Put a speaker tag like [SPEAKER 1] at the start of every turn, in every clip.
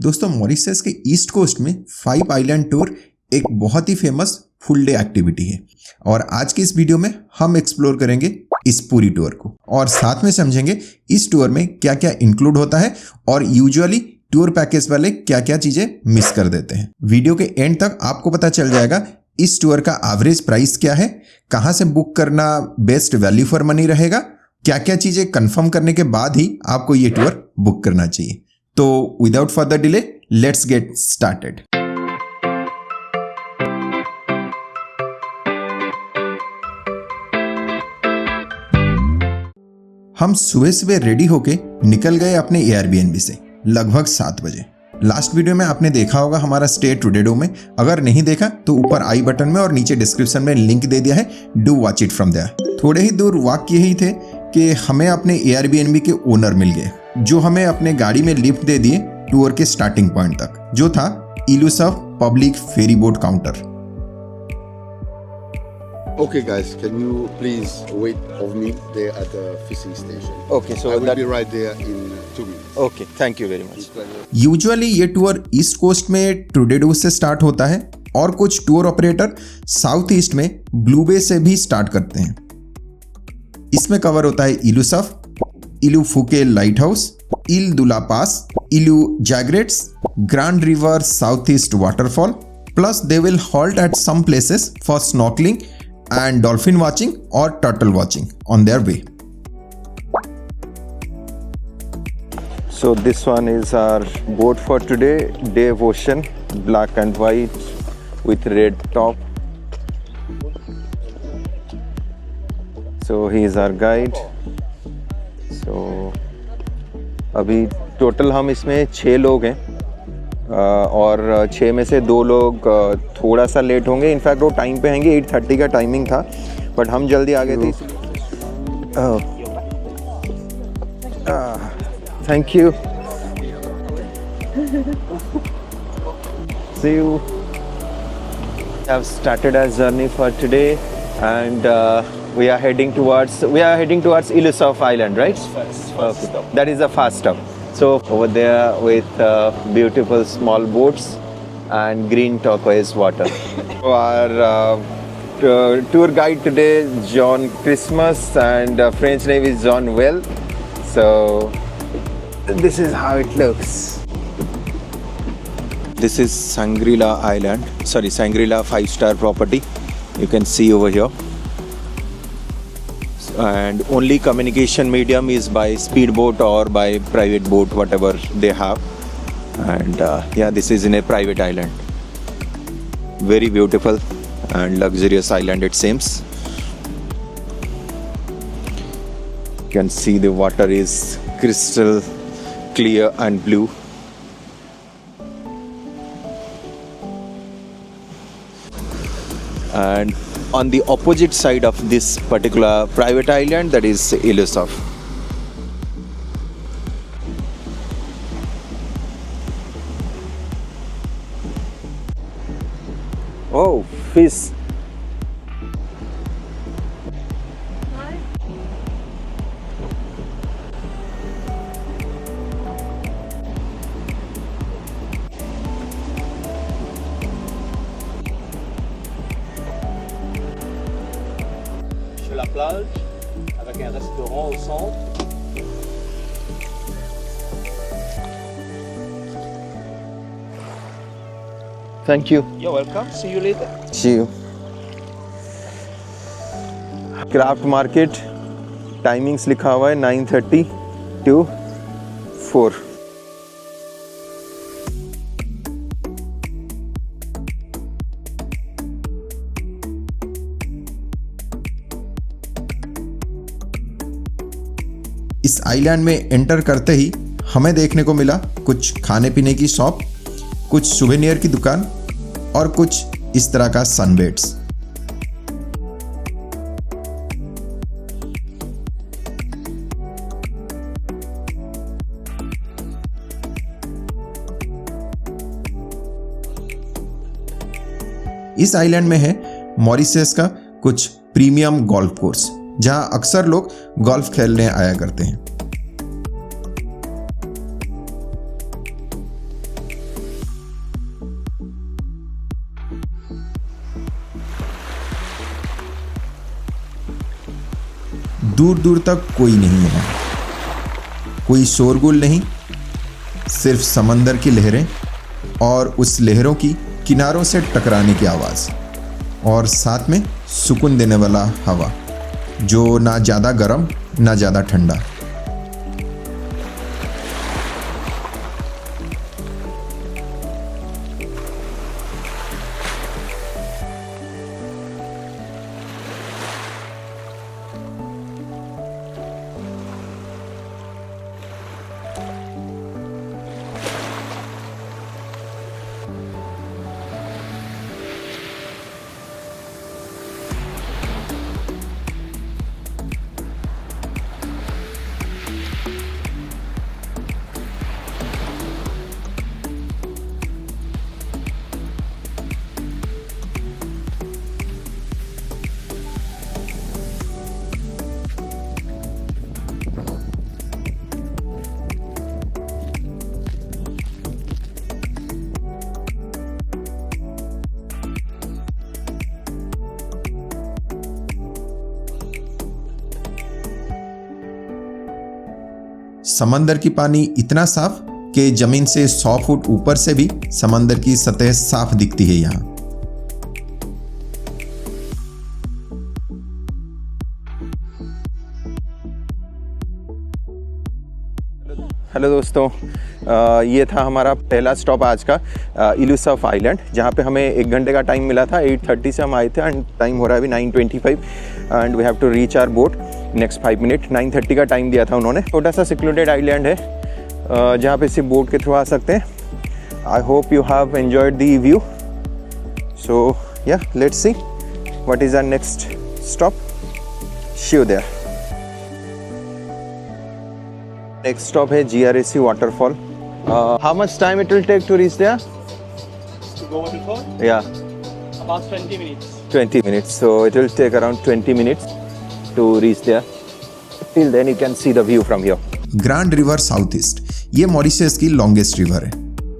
[SPEAKER 1] दोस्तों मॉरिशस के east coast में 5 आइलैंड टूर एक बहुत ही फेमस फुल डे एक्टिविटी है और आज की इस वीडियो में हम एक्सप्लोर करेंगे इस पूरी टूर को और साथ में समझेंगे इस टूर में क्या क्या इंक्लूड होता है और यूजुअली टूर पैकेज वाले क्या क्या चीजें मिस कर देते हैं। वीडियो के एंड तक आपको पता चल जाएगा इस टूर का एवरेज प्राइस क्या है, कहां से बुक करना बेस्ट वैल्यू फॉर मनी रहेगा, क्या क्या चीजें कंफर्म करने के बाद ही आपको ये टूर बुक करना चाहिए। तो without further delay let's get started. हम सुबह सुबह रेडी होके निकल गए अपने एयरबीएनबी से लगभग 7 बजे। लास्ट वीडियो में आपने देखा होगा हमारा स्टे टुडेडो में, अगर नहीं देखा तो ऊपर आई बटन में और नीचे डिस्क्रिप्शन में लिंक दे दिया है, do watch it from there. थोड़े ही दूर वॉक किए ही थे कि हमें अपने एयरबीएनबी के ओनर मिल गए जो हमें अपने गाड़ी में लिफ्ट दे दिए टूर के स्टार्टिंग पॉइंट तक, जो था इलुसफ public ferry boat counter.
[SPEAKER 2] Okay guys, can you please wait of me there at the fishing station?
[SPEAKER 3] Okay, so
[SPEAKER 2] I will
[SPEAKER 3] that
[SPEAKER 2] be right there in 2 minutes.
[SPEAKER 3] okay, thank you very much.
[SPEAKER 1] Usually ये tour east coast में टुडेडो से start होता है और कुछ tour operator south east में blue बे से भी स्टार्ट करते हैं। इसमें कवर होता है इलुसफ, इलू फुके लाइट हाउस, इल दुला पास, इलू जैग्रेट्स, grand river south east waterfall, plus they will halt at some places for snorkeling and dolphin watching or turtle watching on their way.
[SPEAKER 3] So this one is our boat for today, Dave Ocean, black and white with red top. So he is our guide. So अभी total हम इसमें 6 लोग हैं और 6 में से 2 लोग थोड़ा सा लेट होंगे। इनफैक्ट वो टाइम पे आएंगे, 8:30 का टाइमिंग था बट हम जल्दी आ गए थे। Thank you, see you. Have started our journey for today and we are heading towards Ilusuf Island, right? Okay. That is the first stop. So over there with beautiful small boats and green turquoise water. So our tour guide today is John Christmas and French name is John Well. So this is how it looks. This is Shangri-La Island. Sorry, Shangri-La 5-star property. You can see over here. And only communication medium is by speedboat or by private boat, whatever they have. And yeah, this is in a private island. Very beautiful and luxurious island it seems. You can see the water is crystal clear and blue. And on the opposite side of this particular private island, that is Ilusuf. Oh, fish.
[SPEAKER 4] La plage avec un restaurant au centre.
[SPEAKER 3] Thank you.
[SPEAKER 4] You're welcome. See you later.
[SPEAKER 3] See you. Craft market timings लिखा हुआ है 9:30 to 4.
[SPEAKER 1] इस island में enter करते ही हमें देखने को मिला कुछ खाने पीने की शॉप, कुछ सुवेनियर की दुकान और कुछ इस तरह का सनबेड्स। इस आइलैंड में है मॉरिशस का कुछ प्रीमियम गोल्फ कोर्स जहां अक्सर लोग गोल्फ खेलने आया करते हैं। दूर दूर तक कोई नहीं है, कोई शोरगुल नहीं, सिर्फ समंदर की लहरें और उस लहरों की किनारों से टकराने की आवाज़, और साथ में सुकून देने वाला हवा जो ना ज़्यादा गर्म ना ज़्यादा ठंडा। समंदर की पानी इतना साफ कि जमीन से 100 फुट ऊपर से भी समंदर की सतह साफ दिखती है यहाँ।
[SPEAKER 3] हेलो दोस्तों, ये था हमारा पहला स्टॉप आज का, इलुसफ आइलैंड, जहाँ पे हमें 1 घंटे का टाइम मिला था। 8:30 से हम आए थे एंड टाइम हो रहा है अभी 9:25 and we have to reach our boat next 5 minute. 9:30 का टाइम दिया था उन्होंने। छोटा सा सिक्लूडेड आइलैंड है जहाँ पे सिर्फ बोट के थ्रू आ सकते हैं। I hope you have enjoyed the view. So yeah let's see what is our next stop. See you there. Next stop है GRAC waterfall. How much time it will take to reach there?
[SPEAKER 4] To go waterfall?
[SPEAKER 3] Yeah,
[SPEAKER 4] About 20 minutes.
[SPEAKER 3] 20 minutes. So it will take around 20 minutes to reach there. Till then you can see the view from here.
[SPEAKER 1] Grand river south east, ये Mauritius की longest river है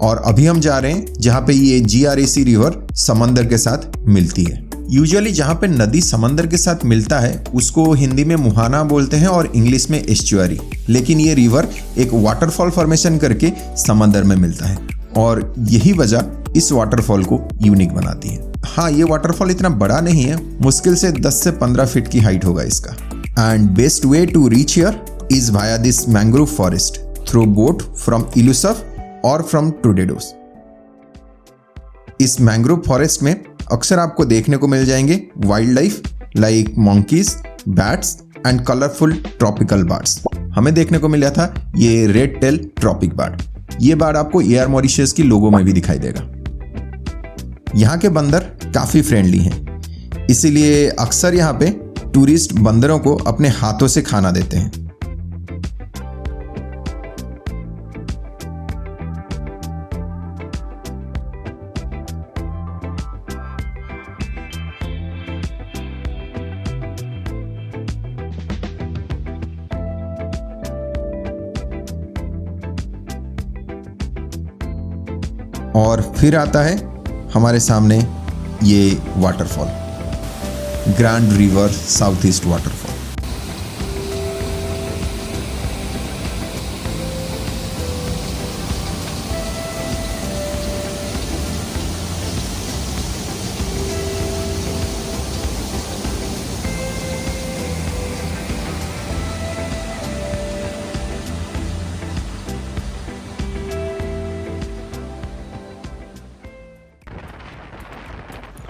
[SPEAKER 1] और अभी हम जा रहे हैं जहाँ पे ये GRAC रिवर समंदर के साथ मिलती है। यूजुअली जहाँ पे नदी समंदर के साथ मिलता है उसको हिंदी में मुहाना बोलते हैं और इंग्लिश में एस्चुअरी, लेकिन ये रिवर एक वाटरफॉल फॉर्मेशन करके समंदर में मिलता है और यही वजह इस वाटरफॉल को यूनिक बनाती है। हाँ, ये वाटरफॉल इतना बड़ा नहीं है, मुश्किल से 10 से 15 फीट की हाइट होगा इसका। And best way to reach here is via this mangrove forest through boat from इलुसफ और फ्रॉम टोर्नेडोस। इस मैंग्रोव फॉरेस्ट में अक्सर आपको देखने को मिल जाएंगे wild life like monkeys, bats and colourful tropical birds. हमें देखने को मिला था ये रेड टेल ट्रॉपिक बर्ड। ये बर्ड आपको एयर मॉरिशस की लोगो में भी दिखाई देगा। यहाँ के बंदर काफी फ्रेंडली हैं, इसीलिए अक्सर यहाँ पे टूरिस्ट बंदरों को अपने हाथों से खाना देते हैं। और फिर आता है हमारे सामने ये waterfall, grand river south east waterfall.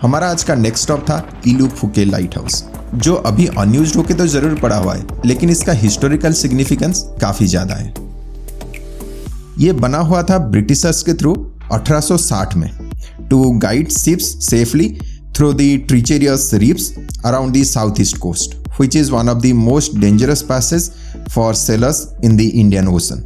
[SPEAKER 1] हमारा आज का नेक्स्ट स्टॉप था इलुफुके लाइट हाउस, जो अभी अनयूज्ड होके तो जरूर पड़ा हुआ है, लेकिन इसका हिस्टोरिकल सिग्निफिकेंस काफी ज्यादा है। ये बना हुआ था ब्रिटिशर्स के थ्रू 1860 में to guide ships safely through the treacherous reefs around the south east coast, which is one of the most dangerous passage for sailors in the Indian Ocean.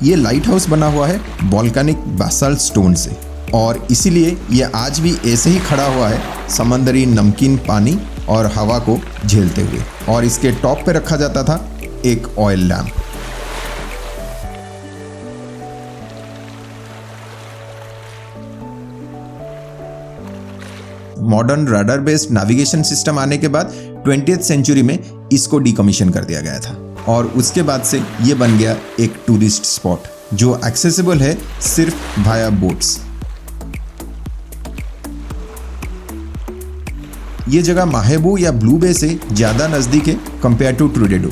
[SPEAKER 1] ये लाइट हाउस बना हुआ है volcanic Basalt stone से और इसीलिए ये आज भी ऐसे ही खड़ा हुआ है समंदरी नमकीन पानी और हवा को झेलते हुए। और इसके टॉप पे रखा जाता था एक oil lamp. Modern radar based navigation system आने के बाद 20th सेंचुरी में इसको डिकमीशन कर दिया गया था और उसके बाद से ये बन गया एक टूरिस्ट स्पॉट जो एक्सेसिबल है सिर्फ वाया बोट्स। ये जगह माहेबू या ब्लू बे से ज़्यादा नज़दीक है कंपेयर टू ट्रूडेडो।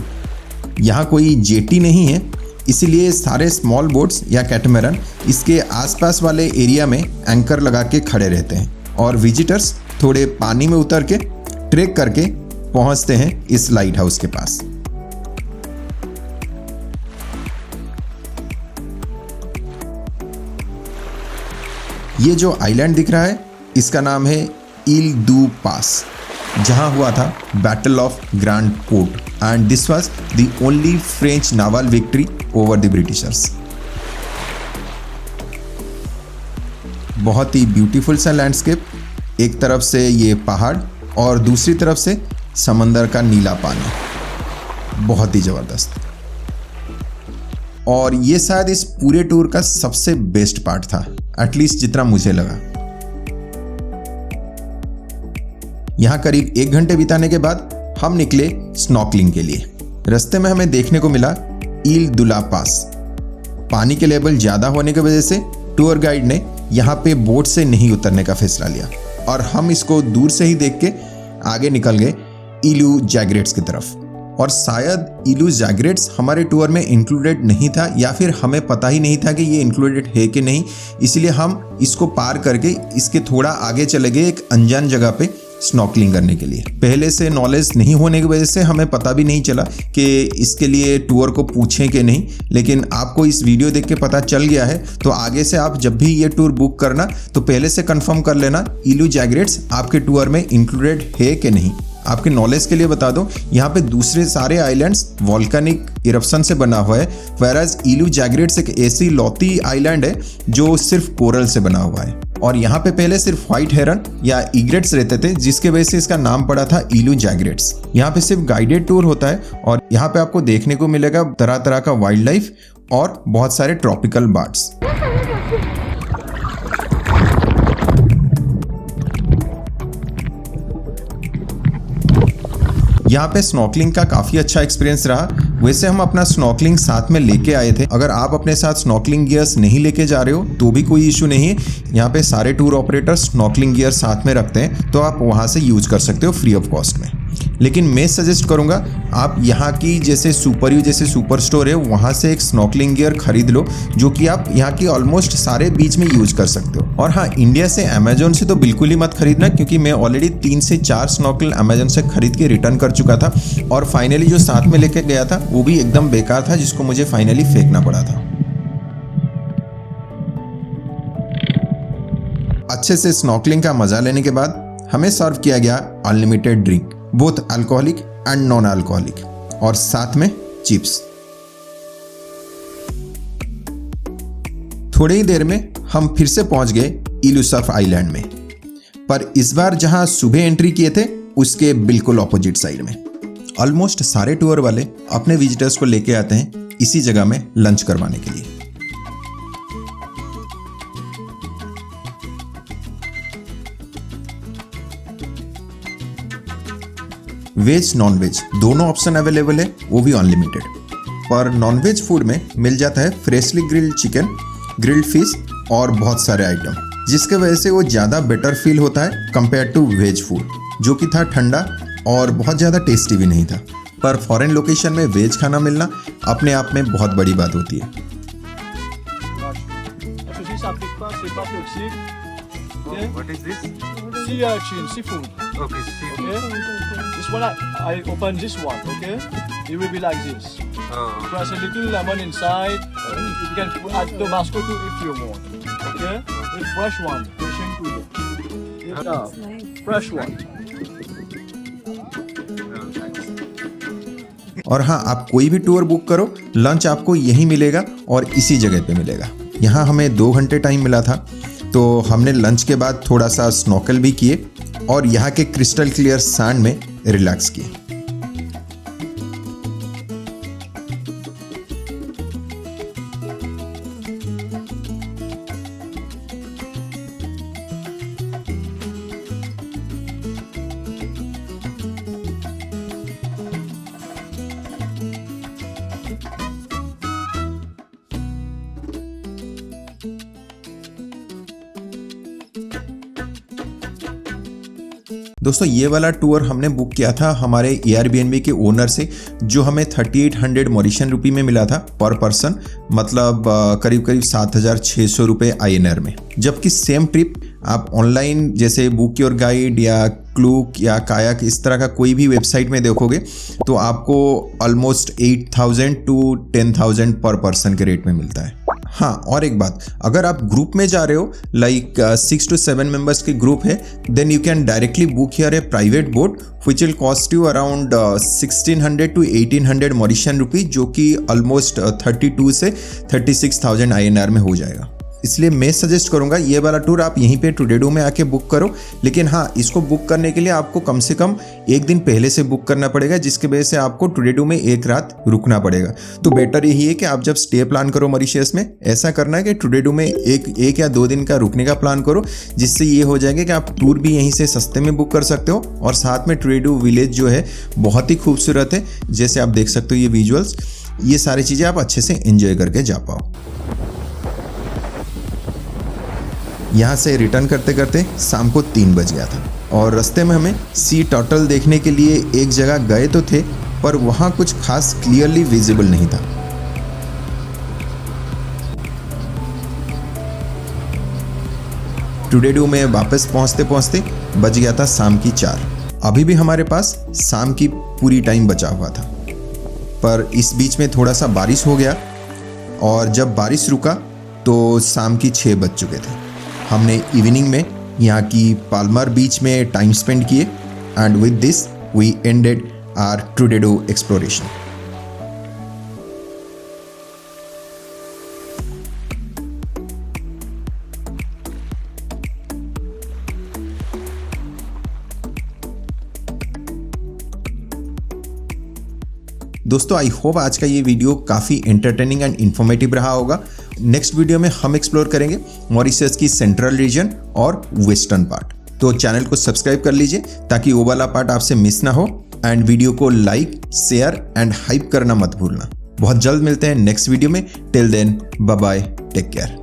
[SPEAKER 1] यहाँ कोई जेटी नहीं है, इसीलिए सारे स्मॉल बोट्स या कैटमैरन इसके आसपास वाले एरिया में एंकर लगा के खड़े रहते हैं और विजिटर्स थोड़े पानी में उतर के ट्रेक करके पहुंचते हैं इस लाइट हाउस के पास। ये जो आइलैंड दिख रहा है इसका नाम है इल दू पास, जहां हुआ था battle of grand port and this was the only French novel victory over the Britishers. बहुत ही ब्यूटीफुल सा लैंडस्केप, एक तरफ से ये पहाड़ और दूसरी तरफ से समंदर का नीला पानी, बहुत ही ज़बरदस्त। और ये शायद इस पूरे टूर का सबसे बेस्ट पार्ट था, एटलीस्ट जितना मुझे लगा। यहाँ करीब 1 घंटे बिताने के बाद हम निकले स्नॉर्कलिंग के लिए। रास्ते में हमें देखने को मिला इल दुला पास। पानी के लेवल ज़्यादा होने की वजह से टूर गाइड ने यहाँ पे बोट से नहीं उतरने का फैसला लिया और हम इसको दूर से ही देख के आगे निकल गए इलू जैग्रेट्स की तरफ। और शायद इलू जैग्रेट्स हमारे टूर में इंक्लूडेड नहीं था या फिर हमें पता ही नहीं था कि ये इंक्लूडेड है कि नहीं, इसलिए हम इसको पार करके इसके थोड़ा आगे चले गए एक अनजान जगह पे स्नॉर्कलिंग करने के लिए। पहले से नॉलेज नहीं होने की वजह से हमें पता भी नहीं चला कि इसके लिए टूर को पूछें कि नहीं, लेकिन आपको इस वीडियो देख के पता चल गया है तो आगे से आप जब भी ये टूर बुक करना तो पहले से कंफर्म कर लेना इलू जैग्रेट्स आपके टूर में इंक्लूडेड है कि नहीं। आपके नॉलेज के लिए बता दो, यहाँ पे दूसरे सारे आइलैंड्स वॉल्केनिक इरप्शन से बना हुआ है, whereas इलू जैग्रेट्स एक ऐसी लौती आइलैंड है जो सिर्फ कोरल से बना हुआ है। और यहाँ पे पहले सिर्फ व्हाइट हेरन या इग्रेट्स रहते थे जिसके वजह से इसका नाम पड़ा था इलू जैग्रेट्स। यहाँ पे सिर्फ गाइडेड टूर होता है और यहाँ पे आपको देखने को मिलेगा तरह तरह का वाइल्ड लाइफ और बहुत सारे ट्रॉपिकल बर्ड्स। यहाँ पे स्नॉर्कलिंग का काफ़ी अच्छा एक्सपीरियंस रहा। वैसे हम अपना स्नॉर्कलिंग साथ में लेके आए थे, अगर आप अपने साथ स्नॉर्कलिंग गियर्स नहीं लेके जा रहे हो तो भी कोई इशू नहीं है। यहाँ पे सारे टूर ऑपरेटर स्नॉर्कलिंग गियर साथ में रखते हैं तो आप वहाँ से यूज कर सकते हो फ्री ऑफ कॉस्ट में। लेकिन मैं सजेस्ट करूँगा आप यहाँ की जैसे सुपर यू जैसे सुपर स्टोर है वहाँ से एक स्नॉर्कलिंग गियर खरीद लो जो कि आप यहाँ की ऑलमोस्ट सारे बीच में यूज कर सकते हो। और हाँ, इंडिया से अमेजोन से तो बिल्कुल ही मत खरीदना क्योंकि मैं ऑलरेडी 3 से 4 स्नॉर्कल अमेजोन से खरीद के रिटर्न कर चुका था और फाइनली जो साथ में लेके गया था वो भी एकदम बेकार था जिसको मुझे फाइनली फेंकना पड़ा था। अच्छे से स्नॉर्कलिंग का मजा लेने के बाद हमें सर्व किया गया unlimited drink, both alcoholic and non alcoholic, और साथ में चिप्स। थोड़ी ही देर में हम फिर से पहुंच गए इलूसफ आइलैंड में, पर इस बार जहां सुबह एंट्री किए थे उसके बिल्कुल ऑपोजिट साइड में। ऑलमोस्ट सारे टूर वाले अपने विजिटर्स को लेके आते हैं इसी जगह में लंच करवाने के लिए। वेज नॉन वेज दोनों ऑप्शन अवेलेबल है, वो भी अनलिमिटेड। पर नॉन वेज फूड में मिल जाता है freshly grilled chicken, grilled fish और बहुत सारे आइटम, जिसके वजह से वो ज़्यादा बेटर फील होता है कंपेयर टू वेज फूड जो कि था ठंडा और बहुत ज़्यादा टेस्टी भी नहीं था। पर फॉरेन लोकेशन में वेज खाना मिलना अपने आप में बहुत बड़ी बात होती है।
[SPEAKER 4] What is this? Sea urchin, seafood.
[SPEAKER 5] Okay, seafood.
[SPEAKER 4] Okay. This one I open this one. Okay. It will be like this. Press a little lemon inside. You can add Tabasco too if you want. Okay. With fresh one, Asian food. Yeah. Fresh one.
[SPEAKER 1] और हाँ, आप कोई भी tour book करो lunch आपको यहीं मिलेगा और इसी जगह पे मिलेगा। यहाँ हमें 2 घंटे टाइम मिला था तो हमने लंच के बाद थोड़ा सा स्नॉर्कल भी किए और यहाँ के क्रिस्टल क्लियर सैंड में रिलैक्स किए। दोस्तों ये वाला टूर हमने बुक किया था हमारे एयरबीएनबी के ओनर से, जो हमें 3800 मॉरिशियन रुपी में मिला था पर पर्सन, मतलब करीब करीब 7600 रुपये INR में। जबकि सेम ट्रिप आप ऑनलाइन जैसे बुक योर गाइड या क्लूक या कायाक इस तरह का कोई भी वेबसाइट में देखोगे तो आपको ऑलमोस्ट 8000 to 10,000 पर पर्सन के रेट में मिलता है। हाँ, और एक बात, अगर आप ग्रुप में जा रहे हो लाइक 6 to 7 मेंबर्स की ग्रुप है, then you can directly book here a private boat which will cost you around 1600 to 1800 Mauritian rupee, जो कि ऑलमोस्ट 32 से 36,000 INR में हो जाएगा। इसलिए मैं सजेस्ट करूंगा ये वाला टूर आप यहीं पे टुडेडो में आके बुक करो। लेकिन हाँ, इसको बुक करने के लिए आपको कम से कम एक दिन पहले से बुक करना पड़ेगा, जिसकी वजह से आपको टुडेडो में एक रात रुकना पड़ेगा। तो बेटर यही है कि आप जब स्टे प्लान करो मॉरिशस में, ऐसा करना है कि टुडेडो में एक या 2 दिन का रुकने का प्लान करो, जिससे ये हो जाएगा कि आप टूर भी यहीं से सस्ते में बुक कर सकते हो और साथ में टुडेडो विलेज जो है बहुत ही खूबसूरत है। जैसे आप देख सकते हो ये विजुअल्स, ये सारी चीज़ें आप अच्छे से एंजॉय करके जा पाओ। यहाँ से रिटर्न करते करते शाम को 3 बज गया था और रास्ते में हमें सी टर्टल देखने के लिए एक जगह गए तो थे, पर वहाँ कुछ खास क्लियरली विजिबल नहीं था। टुडेडो में वापस पहुँचते पहुँचते बज गया था शाम की 4। अभी भी हमारे पास शाम की पूरी टाइम बचा हुआ था, पर इस बीच में थोड़ा सा बारिश हो गया और जब बारिश रुका तो शाम की 6 बज चुके थे। हमने इवनिंग में यहाँ की पाल्मर बीच में टाइम स्पेंड किए and with this we ended our today's exploration. दोस्तों आई होप आज का ये वीडियो काफ़ी एंटरटेनिंग एंड इन्फॉर्मेटिव रहा होगा। नेक्स्ट वीडियो में हम एक्सप्लोर करेंगे मॉरिशस की सेंट्रल रीजन और वेस्टर्न पार्ट। तो चैनल को सब्सक्राइब कर लीजिए ताकि वो वाला पार्ट आपसे मिस ना हो, एंड वीडियो को लाइक, शेयर एंड हाइप करना मत भूलना। बहुत जल्द मिलते हैं नेक्स्ट वीडियो में। Till then bye bye, take care.